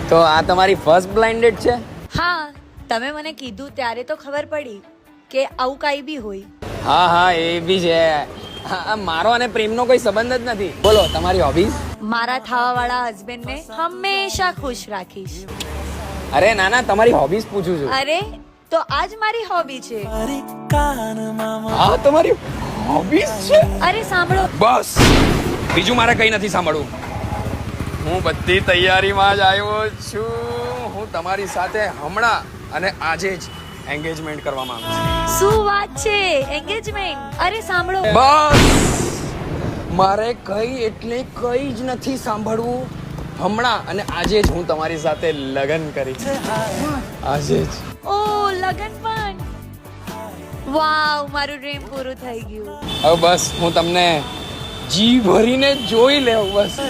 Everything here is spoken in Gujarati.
તો આ તમારી ફર્સ્ટ બ્લાઇન્ડ ડેટ છે? હા, તમે મને કીધું ત્યારે તો ખબર પડી કે આવું કાંઈ બી હોય. હા હા, એ બી છે. મારો અને પ્રેમનો કોઈ સંબંધ જ નથી. બોલો તમારી હોબીઝ? મારા થવાવાળા હસબન્ડને હંમેશા ખુશ રાખીશ. અરે ના ના, તમારી હોબીઝ પૂછું છું. અરે તો આજ મારી હોબી છે. હા, તમારી હોબીઝ છે? અરે સાંભળો. બસ, બીજું મારે કઈ નથી સાંભળવું. હું બધી તૈયારીમાં જ આવ્યો છું. હું તમારી સાથે હમણાં અને આજે જ એન્ગેજમેન્ટ કરવા માંગુ છું. શું વાત છે? એન્ગેજમેન્ટ? અરે સાંભળો. બસ, મારે કઈ એટલે કઈ જ નથી સાંભળવું. હમણાં અને આજે જ હું તમારી સાથે લગ્ન કરીશ. આજે જ. ઓ, લગન પણ. વાવ, મારું ડ્રીમ પૂરું થઈ ગયું. હવે બસ હું તમને જી ભરીને જોઈ લેવું બસ.